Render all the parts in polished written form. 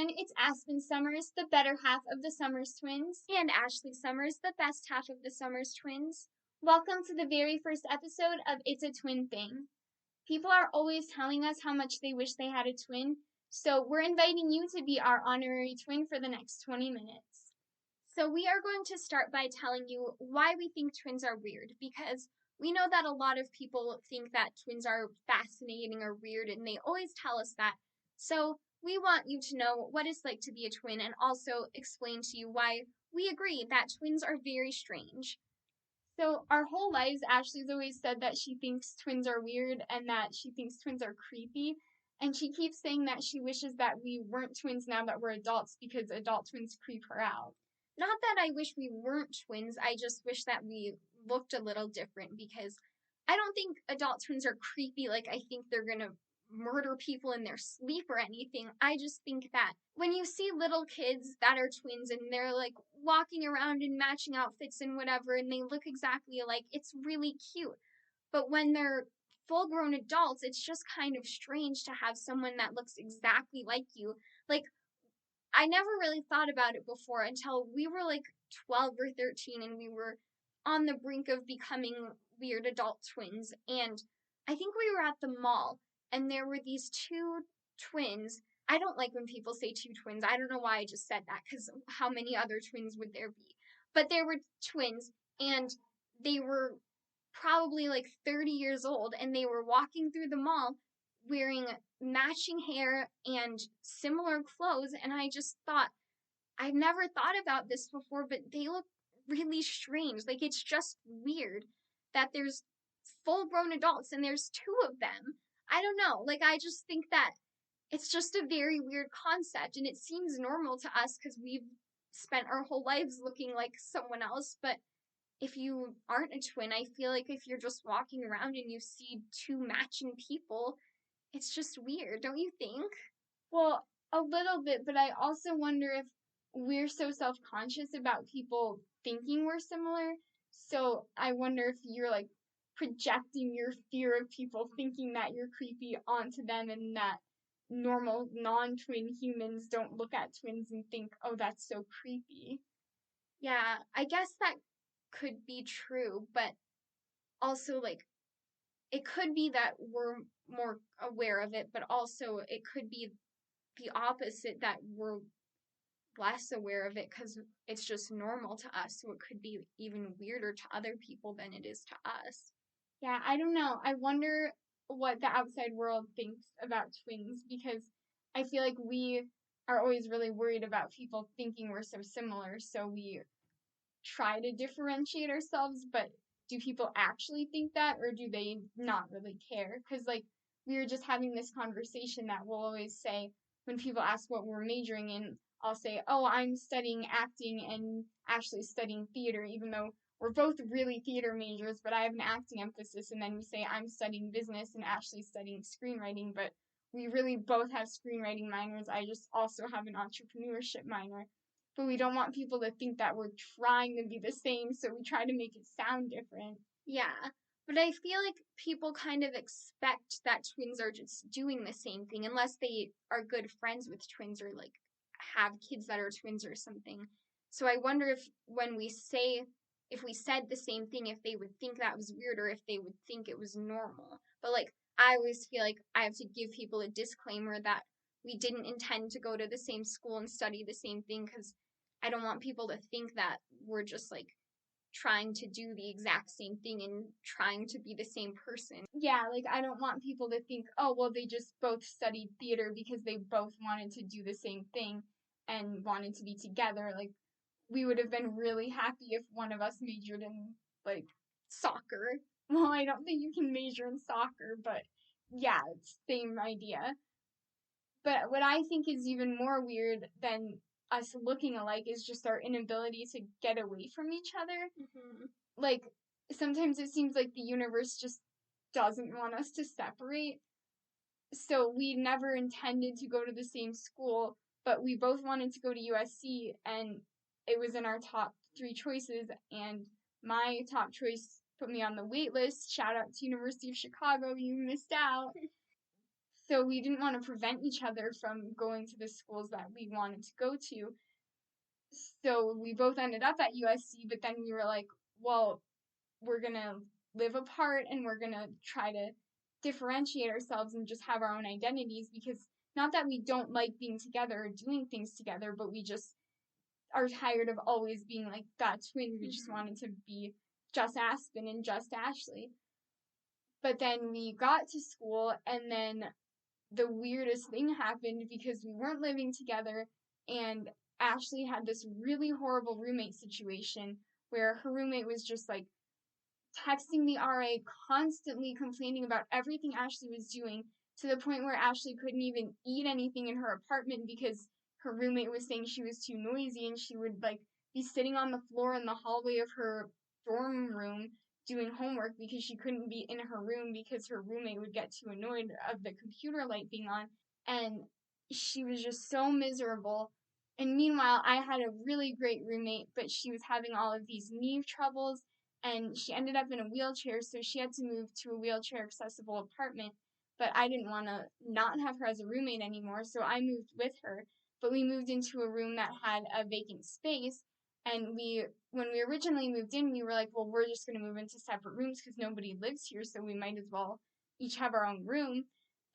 everyone, it's Aspen Summers, the better half of the Summers twins. And Ashley Summers, the best half of the Summers twins. Welcome to the very first episode of It's a Twin Thing. People are always telling us how much they wish they had a twin, so we're inviting you to be our honorary twin for the next 20 minutes. So we are going to start by telling you why we think twins are weird, because we know that a lot of people think that twins are fascinating or weird, and they always tell us that. So we want you to know what it's like to be a twin and also explain to you why we agree that twins are very strange. So our whole lives, Ashley's always said that she thinks twins are weird and that she thinks twins are creepy. And she keeps saying that she wishes that we weren't twins now that we're adults because adult twins creep her out. Not that I wish we weren't twins, I just wish that we looked a little different, because I don't think adult twins are creepy like I think they're gonna murder people in their sleep or anything. I just think that when you see little kids that are twins and they're like walking around in matching outfits and whatever and they look exactly alike, it's really cute. But when they're full grown adults, it's just kind of strange to have someone that looks exactly like you. Like, I never really thought about it before until we were like 12 or 13 and we were on the brink of becoming weird adult twins. And I think we were at the mall and there were these two twins. I don't like when people say two twins. I don't know why I just said that, because how many other twins would there be? But there were twins and they were probably like 30 years old and they were walking through the mall wearing matching hair and similar clothes, and I just thought, I've never thought about this before, but they look really strange. Like, it's just weird that there's full grown adults and there's two of them. I don't know. Like, I just think that it's just a very weird concept, and it seems normal to us because we've spent our whole lives looking like someone else. But if you aren't a twin, I feel like if you're just walking around and you see two matching people, it's just weird, don't you think? Well, a little bit, but I also wonder if we're so self-conscious about people thinking we're similar. So I wonder if you're like projecting your fear of people thinking that you're creepy onto them and that normal non-twin humans don't look at twins and think, oh, that's so creepy. Yeah, I guess that could be true, but also, like, it could be that we're more aware of it, but also it could be the opposite, that we're less aware of it because it's just normal to us, so it could be even weirder to other people than it is to us. Yeah, I don't know. I wonder what the outside world thinks about twins because I feel like we are always really worried about people thinking we're so similar, so we try to differentiate ourselves, but do people actually think that or do they not really care? Because, like, we were just having this conversation that we'll always say when people ask what we're majoring in, I'll say, oh, I'm studying acting and Ashley's studying theater, even though we're both really theater majors, but I have an acting emphasis. And then we say, I'm studying business and Ashley's studying screenwriting, but we really both have screenwriting minors. I just also have an entrepreneurship minor, but we don't want people to think that we're trying to be the same, so we try to make it sound different. Yeah, but I feel like people kind of expect that twins are just doing the same thing unless they are good friends with twins or like have kids that are twins or something. So I wonder if when we say, if we said the same thing, if they would think that was weird or if they would think it was normal. But like, I always feel like I have to give people a disclaimer that we didn't intend to go to the same school and study the same thing, because I don't want people to think that we're just like trying to do the exact same thing and trying to be the same person. Yeah, like I don't want people to think, oh, well, they just both studied theater because they both wanted to do the same thing and wanted to be together. Like, we would have been really happy if one of us majored in, like, Soccer. well, I don't think you can major in soccer, but yeah, it's same idea. But what I think is even more weird than us looking alike is just our inability to get away from each other. Mm-hmm. Like, sometimes it seems like the universe just doesn't want us to separate. So we never intended to go to the same school, but we both wanted to go to USC, and it was in our top three choices, and my top choice put me on the wait list. Shout out to University of Chicago, you missed out. So we didn't want to prevent each other from going to the schools that we wanted to go to. So we both ended up at USC, but then we were like, well, we're going to live apart and we're going to try to differentiate ourselves and just have our own identities, because not that we don't like being together or doing things together, but we just are tired of always being like that twin. We just wanted to be just Aspen and just Ashley. But then we got to school, and then the weirdest thing happened because we weren't living together, and Ashley had this really horrible roommate situation where her roommate was just like texting the RA, constantly complaining about everything Ashley was doing, to the point where Ashley couldn't even eat anything in her apartment because her roommate was saying she was too noisy, and she would like be sitting on the floor in the hallway of her dorm room doing homework because she couldn't be in her room because her roommate would get too annoyed of the computer light being on. And she was just so miserable. And meanwhile, I had a really great roommate, but she was having all of these knee troubles, and she ended up in a wheelchair, so she had to move to a wheelchair accessible apartment. But I didn't want to not have her as a roommate anymore, so I moved with her. But we moved into a room that had a vacant space, and when we originally moved in, we were like, well, we're just going to move into separate rooms because nobody lives here, so we might as well each have our own room.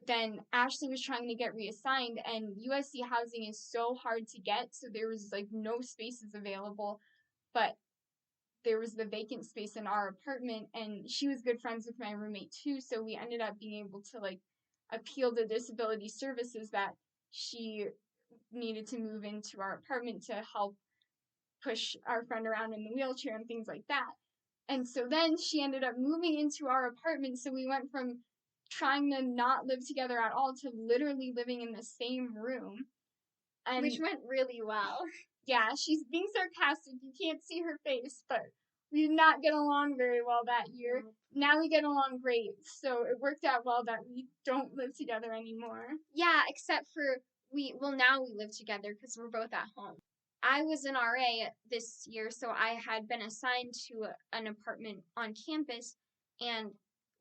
Then Ashley was trying to get reassigned, and USC housing is so hard to get, so there was like no spaces available. But there was the vacant space in our apartment, and she was good friends with my roommate too, so we ended up being able to like appeal to disability services that she needed to move into our apartment to help push our friend around in the wheelchair and things like that. And so then she ended up moving into our apartment, so we went from trying to not live together at all to literally living in the same room. And which went really well. yeah, she's being sarcastic. You can't see her face, but we did not get along very well that year. Now we get along great, so it worked out well that we don't live together anymore. Yeah, except for now we live together because we're both at home. I was an RA this year, so I had been assigned to an apartment on campus, and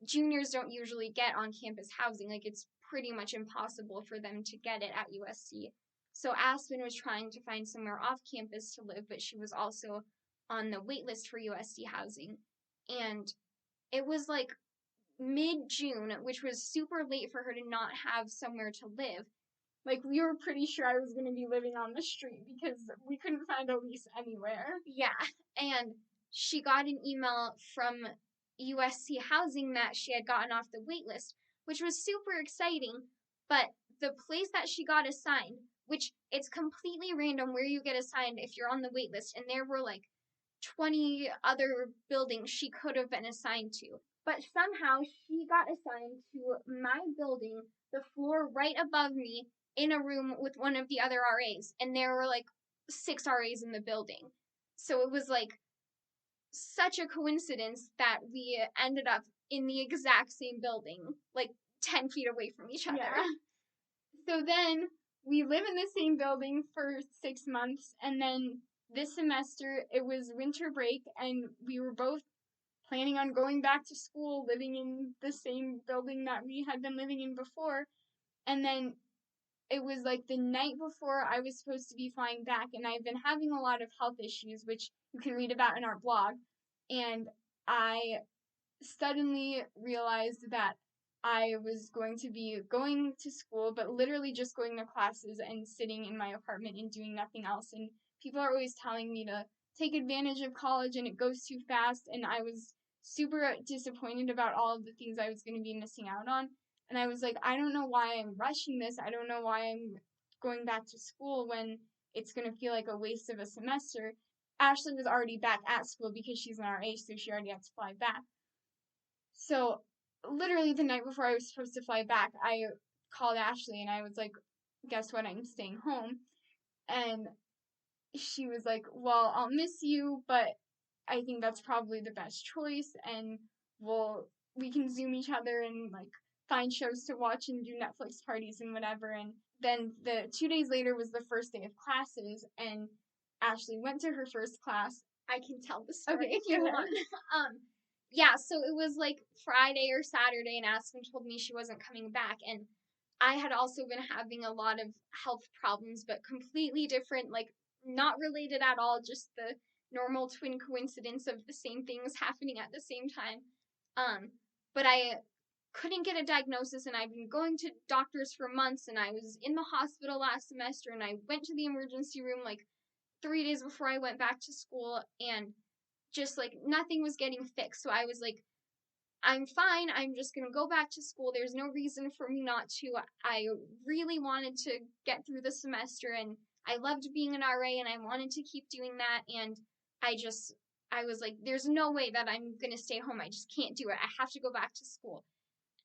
juniors don't usually get on campus housing. Like, it's pretty much impossible for them to get it at USC. So Aspen was trying to find somewhere off campus to live, but she was also on the wait list for USC housing. And it was like mid-June, which was super late for her to not have somewhere to live. Like, we were pretty sure I was going to be living on the street because we couldn't find a lease anywhere. Yeah, and she got an email from USC Housing that she had gotten off the wait list, which was super exciting, but the place that she got assigned, which it's completely random where you get assigned if you're on the wait list, and there were like 20 other buildings she could have been assigned to. But somehow she got assigned to my building, the floor right above me, in a room with one of the other RAs. And there were like 6 RAs in the building. So it was like such a coincidence that we ended up in the exact same building, like 10 feet away from each other. Yeah. So then we live in the same building for 6 months, and then this semester it was winter break, and we were both planning on going back to school, living in the same building that we had been living in before. And then it was like the night before I was supposed to be flying back, and I've been having a lot of health issues, which you can read about in our blog. And I suddenly realized that I was going to be going to school, but literally just going to classes and sitting in my apartment and doing nothing else. And people are always telling me to take advantage of college and it goes too fast. And I was super disappointed about all of the things I was going to be missing out on. And I was like, I don't know why I'm rushing this. I don't know why I'm going back to school when it's going to feel like a waste of a semester. Ashley was already back at school because she's in our age, so she already had to fly back. So literally the night before I was supposed to fly back, I called Ashley and I was like, guess what? I'm staying home. And she was like, well, I'll miss you, but I think that's probably the best choice, and we can Zoom each other and like find shows to watch and do Netflix parties and whatever. And then the 2 days later was the first day of classes, and Ashley went to her first class. I can tell the story Okay, if you want. Yeah, so it was like Friday or Saturday, and Aspen told me she wasn't coming back, and I had also been having a lot of health problems, but completely different, like not related at all, just the normal twin coincidence of the same things happening at the same time. Um, but I couldn't get a diagnosis, and I've been going to doctors for months, and I was in the hospital last semester, and I went to the emergency room like 3 days before I went back to school, and just like nothing was getting fixed. So I was like, I'm fine. I'm just going to go back to school. There's no reason for me not to. I really wanted to get through the semester, and I loved being an RA, and I wanted to keep doing that. And I was like, there's no way that I'm going to stay home. I just can't do it. I have to go back to school.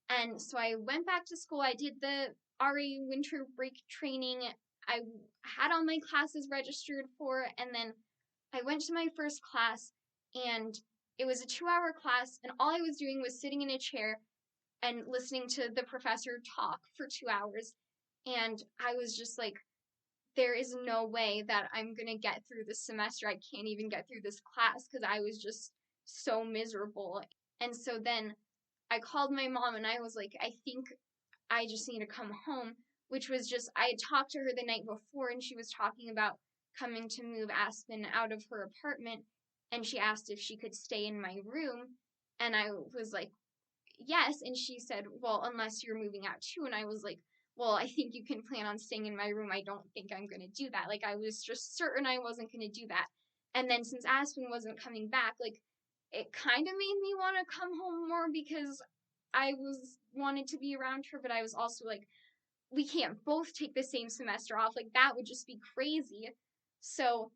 And so I went back to school. I did the RA winter break training. I had all my classes registered for, and then I went to my first class, and it was a 2 hour class, and all I was doing was sitting in a chair and listening to the professor talk for 2 hours. And I was just like, there is no way that I'm going to get through this semester. I can't even get through this class because I was just so miserable. And so then I called my mom and I was like, I think I just need to come home, which was just, I had talked to her the night before and she was talking about coming to move Aspen out of her apartment, and she asked if she could stay in my room. And I was like, yes. And she said, well, unless you're moving out too. And I was like, well, I think you can plan on staying in my room. I don't think I'm going to do that. Like, I was just certain I wasn't going to do that. And then since Aspen wasn't coming back, like, it kind of made me want to come home more because I was wanted to be around her, but I was also like, we can't both take the same semester off. Like, that would just be crazy. So,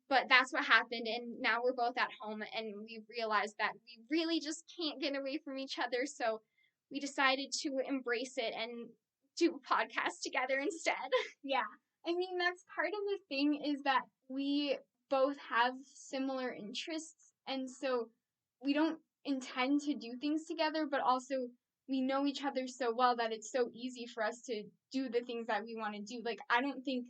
but that's what happened, and now we're both at home, and we realized that we really just can't get away from each other. So we decided to embrace it and do a podcast together instead. Yeah. I mean, that's part of the thing is that we both have similar interests, and so we don't intend to do things together, but also we know each other so well that it's so easy for us to do the things that we want to do. Like, I don't think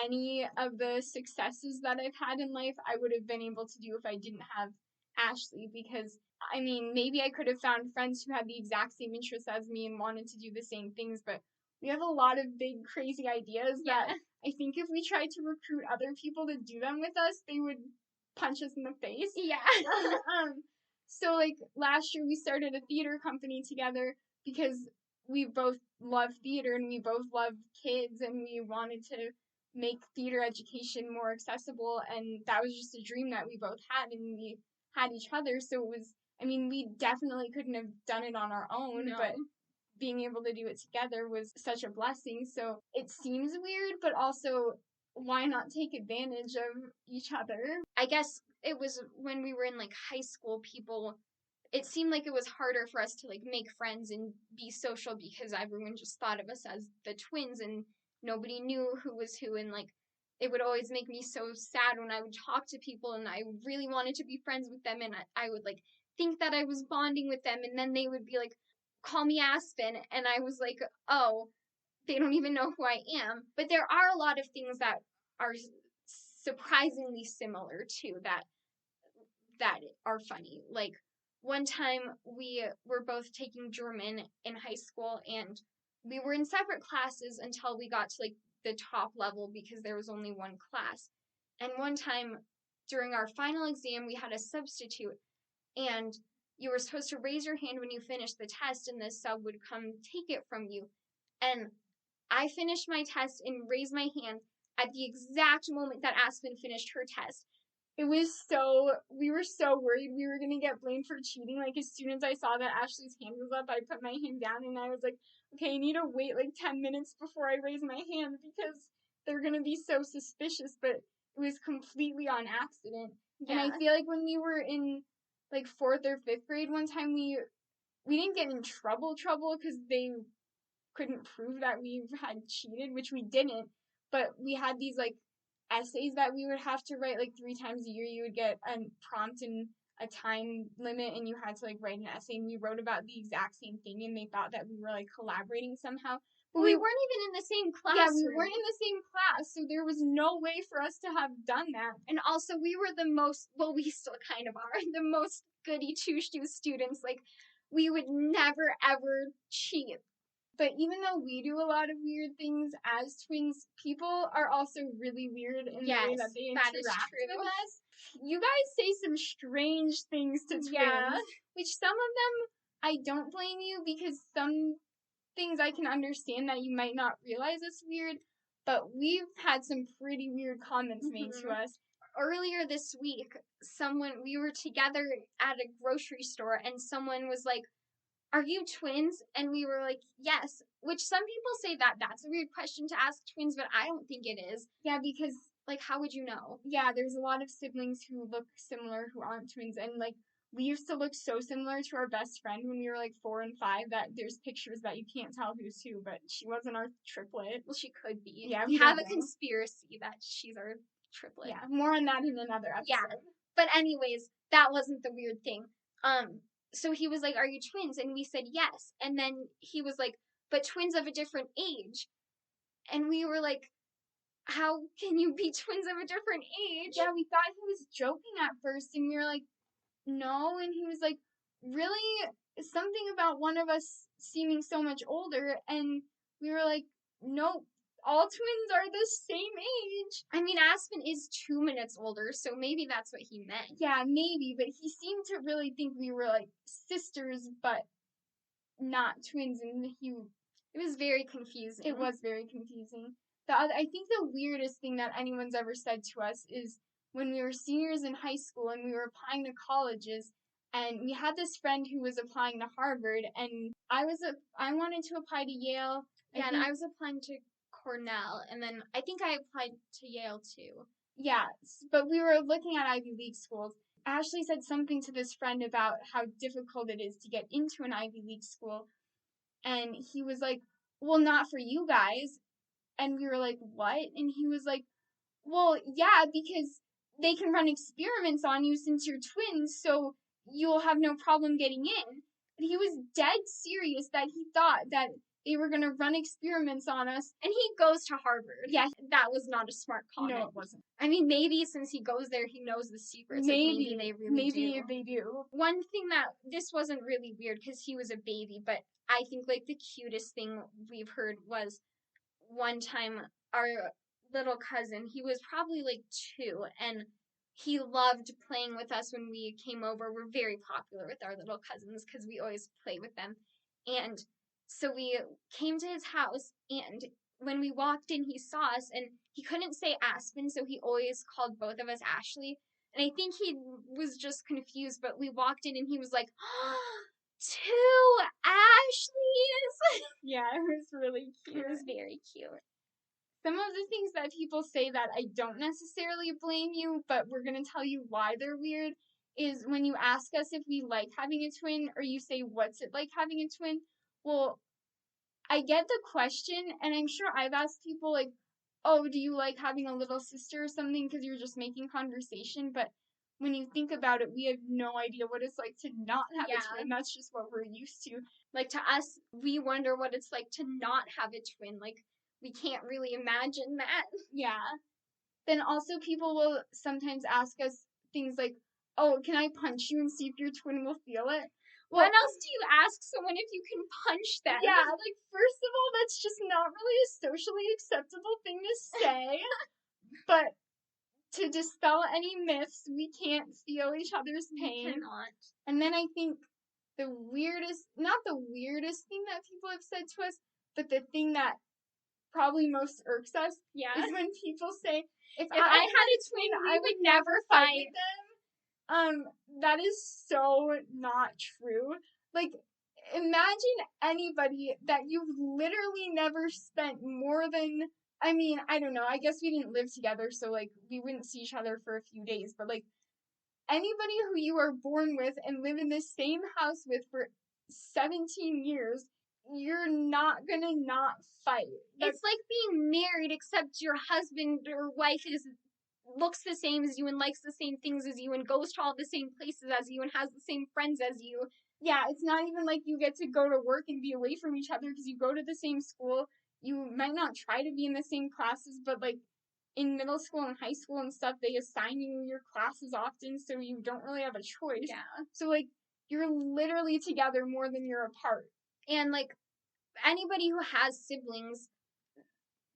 any of the successes that I've had in life I would have been able to do if I didn't have Ashley, because I mean, maybe I could have found friends who had the exact same interests as me and wanted to do the same things, but we have a lot of big, crazy ideas that I think if we tried to recruit other people to do them with us, they would punch us in the face. Yeah. So, like, last year we started a theater company together because we both love theater and we both love kids and we wanted to make theater education more accessible, and that was just a dream that we both had, and we had each other. So it was, I mean, we definitely couldn't have done it on our own, No. but being able to do it together was such a blessing. So it seems weird, but also why not take advantage of each other? I guess it was when we were in like high school, it seemed like it was harder for us to like make friends and be social because everyone just thought of us as the twins and nobody knew who was who. And like, it would always make me so sad when I would talk to people and I really wanted to be friends with them, and I would like think that I was bonding with them, and then they would be like, call me Aspen, and I was like, oh, they don't even know who I am. But there are a lot of things that are surprisingly similar too, that are funny. Like, one time we were both taking German in high school, and we were in separate classes until we got to like the top level because there was only one class. And one time during our final exam, we had a substitute, and you were supposed to raise your hand when you finished the test, and the sub would come take it from you. And I finished my test and raised my hand at the exact moment that Aspen finished her test. It was so, we were so worried we were going to get blamed for cheating. Like, as soon as I saw that Ashley's hand was up, I put my hand down and I was like, okay, I need to wait like 10 minutes before I raise my hand because they're going to be so suspicious. But it was completely on accident. Yeah. And I feel like when we were in like 4th or 5th grade one time, we didn't get in trouble because they couldn't prove that we had cheated, which we didn't. But we had these like essays that we would have to write like 3 times a year. You would get a prompt and a time limit, and you had to like write an essay. And we wrote about the exact same thing, and they thought that we were like collaborating somehow. But we weren't even in the same class. Yeah, we weren't in the same class, so there was no way for us to have done that. And also, we were the most, well, we still kind of are, the most goody two-shoes students. Like, we would never, ever cheat. But even though we do a lot of weird things as twins, people are also really weird in the way that they that is interact true. with us. You guys say some strange things to twins, Yeah. which some of them I don't blame you, because some things I can understand that you might not realize it's weird, but we've had some pretty weird comments made to us. Earlier this week, we were together at a grocery store, and someone was like, "Are you twins?" And we were like, "Yes." Which some people say that that's a weird question to ask twins, but I don't think it is. Yeah, because like, how would you know? Yeah, there's a lot of siblings who look similar who aren't twins, and like we used to look so similar to our best friend when we were like 4 and 5 that there's pictures that you can't tell who's who, but she wasn't our triplet. Well, she could be. Yeah, we have a conspiracy that she's our triplet. Yeah, more on that in another episode. Yeah, but anyways, that wasn't the weird thing. So he was like, "Are you twins?" And we said yes. And then he was like, "But twins of a different age." And we were like, "How can you be twins of a different age?" Yeah, we thought he was joking at first, and we were like, no. And he was like, really? Something about one of us seeming so much older. And we were like, nope. All twins are the same age. I mean, Aspen is 2 minutes older, so maybe that's what he meant. Yeah, maybe, but he seemed to really think we were like sisters, but not twins, and it was very confusing. It was very confusing. I think the weirdest thing that anyone's ever said to us is when we were seniors in high school and we were applying to colleges, and we had this friend who was applying to Harvard, and I wanted to apply to Yale. And I was applying to Cornell, and then I think I applied to Yale too. Yeah, but we were looking at Ivy League schools. Ashley said something to this friend about how difficult it is to get into an Ivy League school, and he was like, well, not for you guys. And we were like, what? And he was like, well, yeah, because they can run experiments on you since you're twins, so you'll have no problem getting in. And he was dead serious that he thought that they were going to run experiments on us. And he goes to Harvard. Yeah. That was not a smart comment. No, it wasn't. I mean, maybe since he goes there, he knows the secrets. Maybe, like, maybe they really do. Maybe they do. One thing that, this wasn't really weird because he was a baby, but I think, like, the cutest thing we've heard was one time our little cousin, he was probably like 2, and he loved playing with us when we came over. We're very popular with our little cousins because we always play with them. And so we came to his house, and when we walked in, he saw us, and he couldn't say Aspen, so he always called both of us Ashley. And I think he was just confused, but we walked in, and he was like, oh, 2 Ashleys! Yeah, it was really cute. It was very cute. Some of the things that people say that I don't necessarily blame you, but we're going to tell you why they're weird, is when you ask us if we like having a twin, or you say, what's it like having a twin? Well, I get the question, and I'm sure I've asked people, like, oh, do you like having a little sister or something because you're just making conversation? But when you think about it, we have no idea what it's like to not have a twin. That's just what we're used to. Like, to us, we wonder what it's like to not have a twin. Like, we can't really imagine that. Yeah. Then also people will sometimes ask us things like, oh, can I punch you and see if your twin will feel it? Well, when else do you ask someone if you can punch them? Yeah, like, first of all, that's just not really a socially acceptable thing to say. But to dispel any myths, we can't feel each other's pain. We cannot. And then I think not the weirdest thing that people have said to us, but the thing that probably most irks us is when people say, if I had a twin, I would never fight them. That is so not true. Like, imagine anybody that you've literally never spent more than, I mean, I don't know, I guess we didn't live together, so, like, we wouldn't see each other for a few days, but, like, anybody who you are born with and live in the same house with for 17 years, you're not gonna not fight. It's like being married, except your husband or wife looks the same as you and likes the same things as you and goes to all the same places as you and has the same friends as you. Yeah, it's not even like you get to go to work and be away from each other because you go to the same school. You might not try to be in the same classes, but, like, in middle school and high school and stuff, they assign you your classes often, so you don't really have a choice. Yeah. So, like, you're literally together more than you're apart. And, like, anybody who has siblings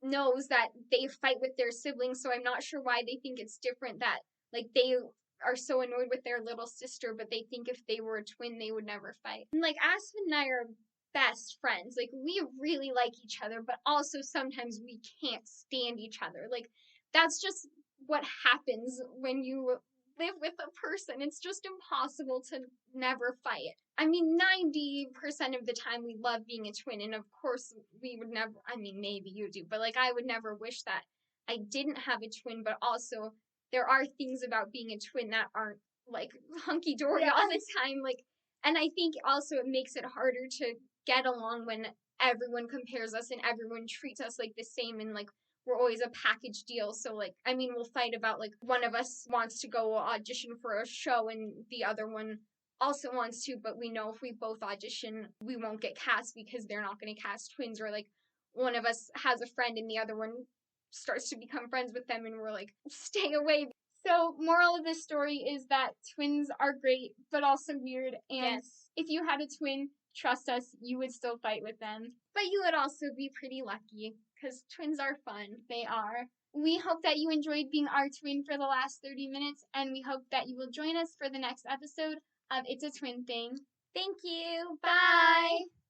knows that they fight with their siblings, so I'm not sure why they think it's different that like they are so annoyed with their little sister, but they think if they were a twin they would never fight. And like Aspen and I are best friends. Like we really like each other, but also sometimes we can't stand each other. Like that's just what happens when you live with a person. It's just impossible to never fight. I mean, 90% of the time we love being a twin, and of course we would never, I mean, maybe you do, but like I would never wish that I didn't have a twin, but also there are things about being a twin that aren't like hunky dory all the time. Like, and I think also it makes it harder to get along when everyone compares us and everyone treats us like the same, and like we're always a package deal. So like, I mean, we'll fight about like one of us wants to go audition for a show and the other one also wants to, but we know if we both audition, we won't get cast because they're not going to cast twins. Or like one of us has a friend and the other one starts to become friends with them and we're like, stay away. So, moral of this story is that twins are great, but also weird. And Yes. if you had a twin, trust us, you would still fight with them. But you would also be pretty lucky because twins are fun. They are. We hope that you enjoyed being our twin for the last 30 minutes, and we hope that you will join us for the next episode of It's a Twin Thing. Thank you. Bye.